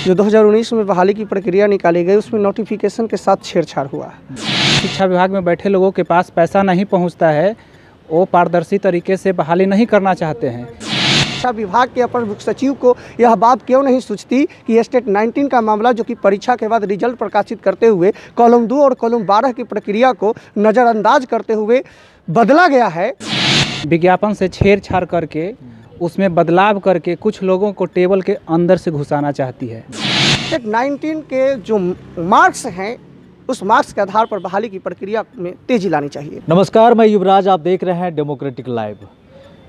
जो 2019 में बहाली की प्रक्रिया निकाली गई उसमें नोटिफिकेशन के साथ छेड़छाड़ हुआ। शिक्षा विभाग में बैठे लोगों के पास पैसा नहीं पहुंचता है, वो पारदर्शी तरीके से बहाली नहीं करना चाहते हैं। शिक्षा विभाग के अपर मुख्य सचिव को यह बात क्यों नहीं सूझती कि स्टेट 19 का मामला जो कि परीक्षा के बाद रिजल्ट प्रकाशित करते हुए कॉलम 2 और कॉलम 12 की प्रक्रिया को नज़रअंदाज करते हुए बदला गया है। विज्ञापन से छेड़छाड़ करके उसमें बदलाव करके कुछ लोगों को टेबल के अंदर से घुसाना चाहती है। स्टेट 19 के जो मार्क्स हैं उस मार्क्स के आधार पर बहाली की प्रक्रिया में तेजी लानी चाहिए। नमस्कार, मैं युवराज, आप देख रहे हैं डेमोक्रेटिक लाइव।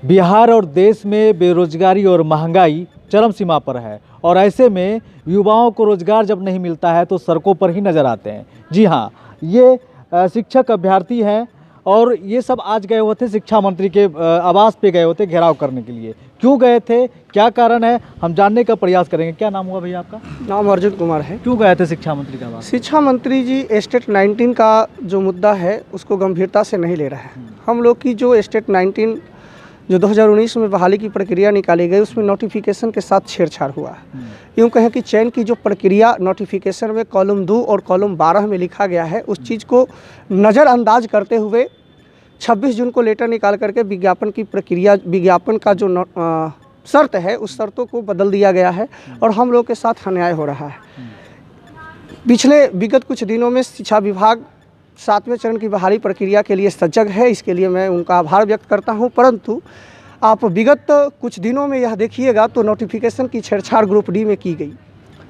बिहार और देश में बेरोजगारी और महंगाई चरम सीमा पर है और ऐसे में युवाओं को रोजगार जब नहीं मिलता है तो सड़कों पर ही नज़र आते हैं। जी हाँ, ये शिक्षक अभ्यर्थी हैं और ये सब आज गए हुए थे शिक्षा मंत्री के आवास पे गए होते घेराव करने के लिए। क्यों गए थे, क्या कारण है, हम जानने का प्रयास करेंगे। क्या नाम हुआ भैया आपका? नाम अर्जुन कुमार है। क्यों गए थे शिक्षा मंत्री के आवास? शिक्षा मंत्री जी स्टेट 19 का जो मुद्दा है उसको गंभीरता से नहीं ले रहे हैं। हम लोग की जो स्टेट 19 जो 2019 में बहाली की प्रक्रिया निकाली गई उसमें नोटिफिकेशन के साथ छेड़छाड़ हुआ। यूँ कहें कि चयन की जो प्रक्रिया नोटिफिकेशन में कॉलम 2 और कॉलम 12 में लिखा गया है उस चीज़ को नज़रअंदाज करते हुए 26 जून को लेटर निकाल करके विज्ञापन की प्रक्रिया, विज्ञापन का जो शर्त है उस शर्तों को बदल दिया गया है और हम लोग के साथ अन्याय हो रहा है। पिछले विगत कुछ दिनों में शिक्षा विभाग 7वें चरण की बहाली प्रक्रिया के लिए सजग है, इसके लिए मैं उनका आभार व्यक्त करता हूं। परंतु आप विगत कुछ दिनों में यह देखिएगा तो नोटिफिकेशन की छेड़छाड़ ग्रुप डी में की गई,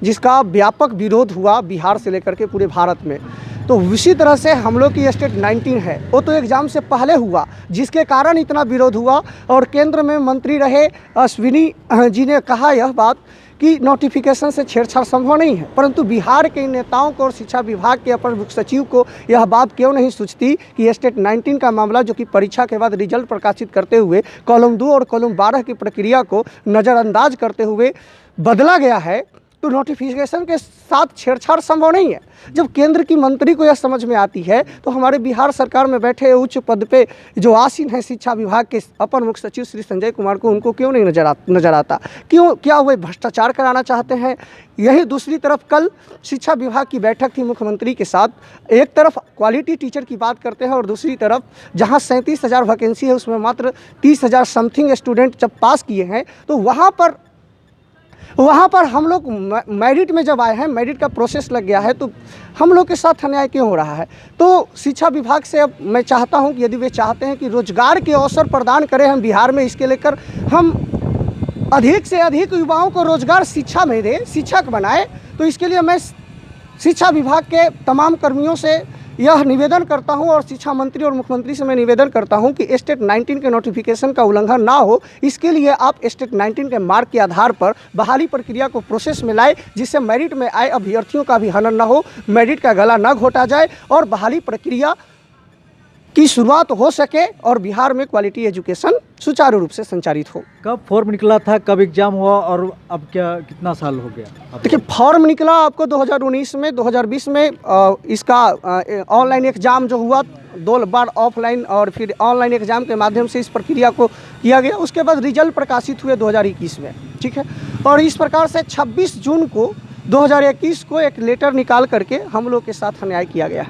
जिसका व्यापक विरोध हुआ बिहार से लेकर के पूरे भारत में। तो उसी तरह से हम लोग की स्टेट 19 है, वो तो एग्ज़ाम से पहले हुआ जिसके कारण इतना विरोध हुआ और केंद्र में मंत्री रहे अश्विनी जी ने कहा यह बात कि नोटिफिकेशन से छेड़छाड़ संभव नहीं है। परंतु बिहार के नेताओं को और शिक्षा विभाग के अपर मुख्य सचिव को यह बात क्यों नहीं सूझती कि स्टेट 19 का मामला जो कि परीक्षा के बाद रिजल्ट प्रकाशित करते हुए कॉलम 2 और कॉलम 12 की प्रक्रिया को नज़रअंदाज करते हुए बदला गया है, तो नोटिफिकेशन के साथ छेड़छाड़ संभव नहीं है। जब केंद्र की मंत्री को यह समझ में आती है तो हमारे बिहार सरकार में बैठे उच्च पद पे जो आसीन है शिक्षा विभाग के अपर मुख्य सचिव श्री संजय कुमार को उनको क्यों नहीं नजर आता? क्यों? क्या वे भ्रष्टाचार कराना चाहते हैं? यही दूसरी तरफ कल शिक्षा विभाग की बैठक थी मुख्यमंत्री के साथ। एक तरफ क्वालिटी टीचर की बात करते हैं और दूसरी तरफ जहां 37,000 वैकेंसी है उसमें मात्र 30,000 समथिंग स्टूडेंट जब पास किए हैं तो वहाँ पर हम लोग मेरिट में जब आए हैं, मेरिट का प्रोसेस लग गया है, तो हम लोग के साथ अन्याय क्यों हो रहा है? तो शिक्षा विभाग से अब मैं चाहता हूं कि यदि वे चाहते हैं कि रोजगार के अवसर प्रदान करें हम बिहार में, इसके लेकर हम अधिक से अधिक युवाओं को रोजगार शिक्षा में दें, शिक्षक बनाए, तो इसके लिए मैं शिक्षा विभाग के तमाम कर्मियों से यह निवेदन करता हूं और शिक्षा मंत्री और मुख्यमंत्री से मैं निवेदन करता हूं कि स्टेट 19 के नोटिफिकेशन का उल्लंघन ना हो, इसके लिए आप स्टेट 19 के मार्क के आधार पर बहाली प्रक्रिया को प्रोसेस में लाए, जिससे मेरिट में आए अभ्यर्थियों का भी हनन ना हो, मेरिट का गला ना घोटा जाए और बहाली प्रक्रिया की शुरुआत हो सके और बिहार में क्वालिटी एजुकेशन सुचारू रूप से संचालित हो। कब फॉर्म निकला था, कब एग्जाम हुआ और अब क्या कितना साल हो गया? देखिए, फॉर्म निकला आपको 2019 में, 2020 में इसका ऑनलाइन एग्ज़ाम जो हुआ 2 बार ऑफलाइन और फिर ऑनलाइन एग्ज़ाम के माध्यम से इस प्रक्रिया को किया गया। उसके बाद रिजल्ट प्रकाशित हुए 2021 में, ठीक है। और इस प्रकार से 26 जून को 2021 को एक लेटर निकाल करके हम लोग के साथ अन्याय किया गया।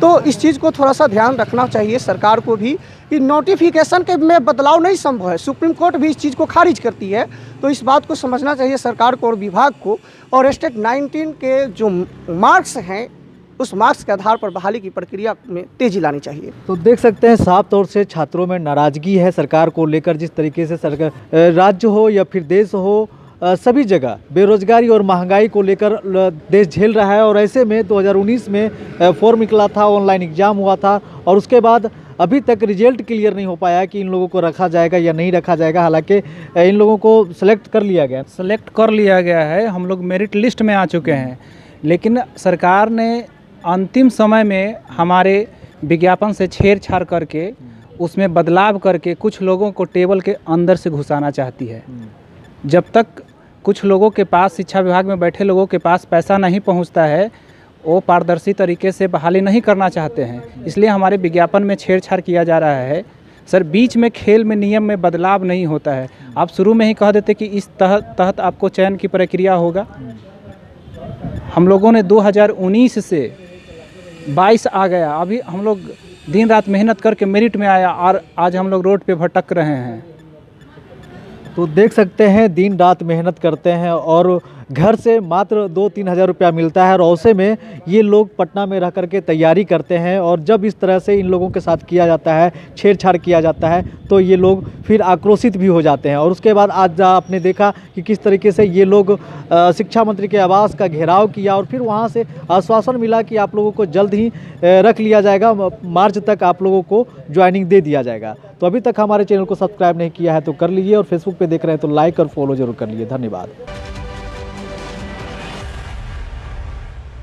तो इस चीज़ को थोड़ा सा ध्यान रखना चाहिए सरकार को भी कि नोटिफिकेशन के में बदलाव नहीं संभव है। सुप्रीम कोर्ट भी इस चीज़ को खारिज करती है, तो इस बात को समझना चाहिए सरकार को और विभाग को। और स्टेट 19 के जो मार्क्स हैं उस मार्क्स के आधार पर बहाली की प्रक्रिया में तेजी लानी चाहिए। तो देख सकते हैं साफ तौर से छात्रों में नाराज़गी है सरकार को लेकर। जिस तरीके से सरकार, राज्य हो या फिर देश हो, सभी जगह बेरोजगारी और महंगाई को लेकर देश झेल रहा है। और ऐसे में 2019 में फॉर्म निकला था, ऑनलाइन एग्ज़ाम हुआ था और उसके बाद अभी तक रिजल्ट क्लियर नहीं हो पाया कि इन लोगों को रखा जाएगा या नहीं रखा जाएगा। हालांकि इन लोगों को सेलेक्ट कर लिया गया है, हम लोग मेरिट लिस्ट में आ चुके हैं, लेकिन सरकार ने अंतिम समय में हमारे विज्ञापन से छेड़छाड़ करके उसमें बदलाव करके कुछ लोगों को टेबल के अंदर से घुसाना चाहती है। जब तक कुछ लोगों के पास, शिक्षा विभाग में बैठे लोगों के पास पैसा नहीं पहुंचता है, वो पारदर्शी तरीके से बहाली नहीं करना चाहते हैं, इसलिए हमारे विज्ञापन में छेड़छाड़ किया जा रहा है। सर, बीच में खेल में नियम में बदलाव नहीं होता है। आप शुरू में ही कह देते कि इस तहत आपको चयन की प्रक्रिया होगा, हम लोगों ने 2019 से 22 आ गया, अभी हम लोग दिन रात मेहनत करके मेरिट में आया और आज हम लोग रोड पे भटक रहे हैं। तो देख सकते हैं दिन रात मेहनत करते हैं और घर से मात्र 2-3 हज़ार रुपया मिलता है, और ऐसे में ये लोग पटना में रह करके तैयारी करते हैं। और जब इस तरह से इन लोगों के साथ किया जाता है, छेड़छाड़ किया जाता है, तो ये लोग फिर आक्रोशित भी हो जाते हैं। और उसके बाद आज आपने देखा कि किस तरीके से ये लोग शिक्षा मंत्री के आवास का घेराव किया और फिर वहाँ से आश्वासन मिला कि आप लोगों को जल्द ही रख लिया जाएगा, मार्च तक आप लोगों को ज्वाइनिंग दे दिया जाएगा। तो अभी तक हमारे चैनल को सब्सक्राइब नहीं किया है तो कर लीजिए, और फेसबुक पे देख रहे हैं तो लाइक और फॉलो जरूर कर लीजिए। धन्यवाद।